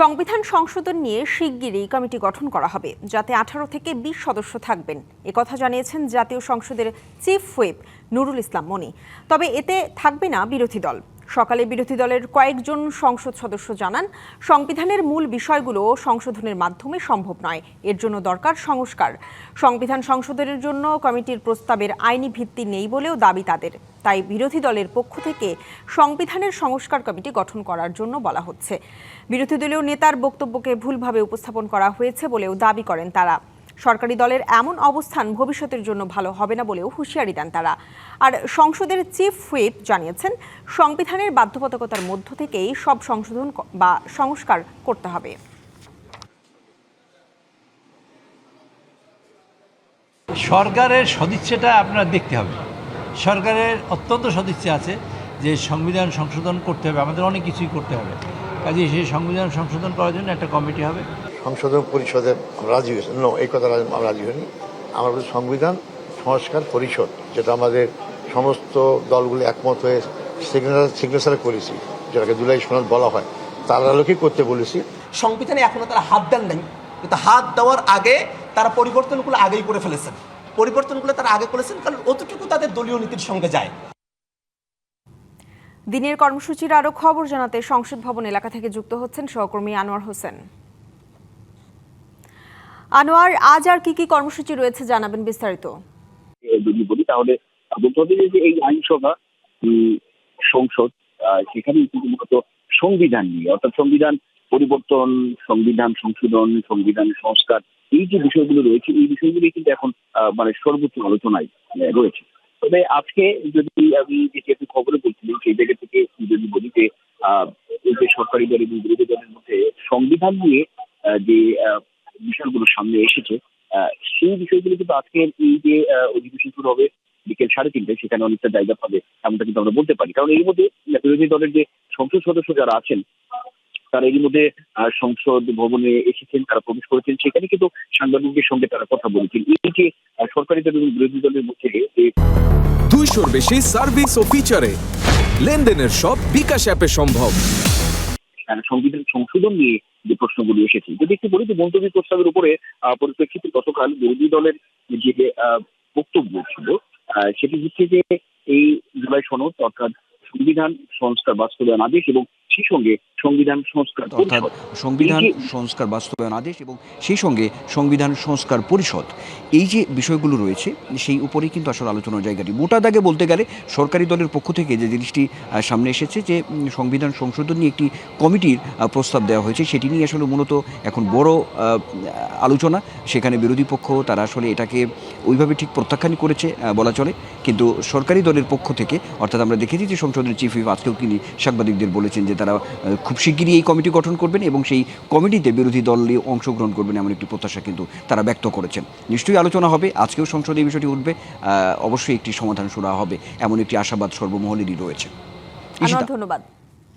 সংবিধান সংশোধন নিয়ে শিগগিরই কমিটি গঠন করা হবে, যাতে 18 থেকে 20 সদস্য থাকবেন। একথা জানিয়েছেন জাতীয় সংসদের চিফ হুইপ নুরুল ইসলাম মনি। তবে এতে থাকবে না বিরোধী দল। সকালে বিরোধী দলের কয়েকজন সংসদ সদস্য জানান, সংবিধানের মূল বিষয়গুলো সংশোধনের মাধ্যমে সম্ভব নয়, এর জন্য দরকার সংস্কার। সংবিধান সংশোধনের জন্য কমিটির প্রস্তাবের আইনি ভিত্তি নেই বলেও দাবি তাদের। তাই বিরোধী দলের পক্ষ থেকে সংবিধানের সংস্কার কমিটি গঠন করার জন্য বলা হচ্ছে। বিরোধী দলীয় নেতার বক্তব্যকে ভুলভাবে উপস্থাপন করা হয়েছে বলেও দাবি করেন তারা। সরকারি দলের এমন অবস্থান ভবিষ্যতের জন্য ভালো হবে না বলেও হুঁশিয়ারি দেন তারা। আর সংসদের চিফ হুইপ জানিয়েছেন, সংবিধানের বাধ্যবাধকতার মধ্য থেকেই সব সংশোধন বা সংস্কার করতে হবে। সরকারের সদিচ্ছাটা আপনার দেখতে হবে। সরকারের অত্যন্ত সদিচ্ছা আছে যে সংবিধান সংশোধন করতে হবে, আমাদের অনেক কিছুই করতে হবে। কাজে সেই সংবিধান সংশোধন করার জন্য একটা কমিটি হবে। সংশোধন পরিষদে রাজি হয়েছে, এই কথা আমরা রাজি হইনি। আমরা সংবিধান সংস্কার পরিষদ, যেটা আমাদের সমস্ত দলগুলো একমত হয়ে সিগনেচার করেছি, যেটাকে জুলাই সনদ বলা হয়, তার আলোকেই করতে বলেছি। সংবিধানে এখনো তারা হাত দেন নাই, কিন্তু হাত দেওয়ার আগে তারা পরিবর্তনগুলো আগেই করে ফেলেছেন। পরিবর্তনগুলো তারা আগে করেছেন কারণ অতটুকু তাদের দলীয় নীতির সঙ্গে যায়। দিনের কর্মসূচির আরো খবর জানাতে সংসদ ভবন এলাকা থেকে যুক্ত হচ্ছেন সহকর্মী আনোয়ার হোসেন। আনোয়ার, আজ আর কি কি কর্মসূচি রয়েছে জানাবেন বিস্তারিত। যদি বলি তাহলে বলতে হবে যে এই আইনসভা সংসদ, সেখানে কিন্তু মূলত সংবিধান নিয়ে, অর্থাৎ সংবিধান পরিবর্তন, সংবিধান সংশোধন, সংবিধান সংস্কার, এই যে বিষয়গুলো রয়েছে, এই বিষয়গুলি কিন্তু এখন সর্বোচ্চ আলোচনায় রয়েছে। তবে আজকে যদি আমি যেহেতু খবরে বলছিলাম, সেই জায়গা থেকে যদি বলি যে এই যে সরকারি দল এবং বিরোধী দলের মধ্যে সংবিধান নিয়ে যে বিষয়গুলো সামনে এসেছে, সেই বিষয়গুলো কিন্তু আজকের এই যে অধিবেশন শুরু হবে বিকেল 3:30টায়, সেখানে অনেকটা জায়গা পাবে এমনটা কিন্তু আমরা বলতে পারি। কারণ এর মধ্যে বিরোধী দলের যে সংসদ সদস্য যারা আছেন, তারা এর মধ্যে সংসদ ভবনে এসেছেন, তারা প্রবেশ করেছেন, সেখানে কিন্তু সাংবাদিকদের সঙ্গে তারা কথা বলেছেন। এই যে সরকারি দল এবং বিরোধী দলের মধ্যে 200-র বেশি সার্ভিস ও ফিচারে লেনদেনের সব বিকাশ অ্যাপে সম্ভব। সংবিধান সংশোধন নিয়ে যে প্রশ্নগুলো এসেছে, যদি একটু বলি যে মন্তব্য প্রস্তাবের উপরে পরিপ্রেক্ষিতে গতকাল বিরোধী দলের যে বক্তব্য ছিল, সেটি হচ্ছে যে এই জুলাই সনদ অর্থাৎ সংবিধান সংস্কার বাস্তবায়ন আদেশ এবং সেই সঙ্গে সংবিধান সংস্কার বাস্তবায়ন আদেশ এবং সেই সঙ্গে সংবিধান সংস্কার পরিষদ, এই যে বিষয়গুলো রয়েছে সেই উপরেই কিন্তু আসলে আলোচনার জায়গাটি। মোটা দাগে বলতে গেলে সরকারি দলের পক্ষ থেকে যে জিনিসটি সামনে এসেছে, যে সংবিধান সংশোধন নিয়ে একটি কমিটির প্রস্তাব দেওয়া হয়েছে, সেটি নিয়ে আসলে মূলত এখন বড় আলোচনা। সেখানে বিরোধী পক্ষ তারা আসলে এটাকে ওইভাবে ঠিক প্রত্যাখ্যান করেছে বলা চলে, কিন্তু সরকারি দলের পক্ষ থেকে, অর্থাৎ আমরা দেখেছি যে সংসদের চিফ হুইপ আজকেও তিনি সাংবাদিকদের বলেছেন যে তারা খুব শিগগিরই এই কমিটি গঠন করবেন এবং সেই কমিটিতে বিরোধী দল অংশগ্রহণ করবেন, এমন একটি প্রত্যাশা কিন্তু তারা ব্যক্ত করেছেন। নিশ্চয়ই আলোচনা হবে, আজকেও সংসদে এই বিষয়টি উঠবে, অবশ্যই একটি সমাধান শোনা হবে এমন একটি আশাবাদ সর্বমহলেরই রয়েছে। ধন্যবাদ।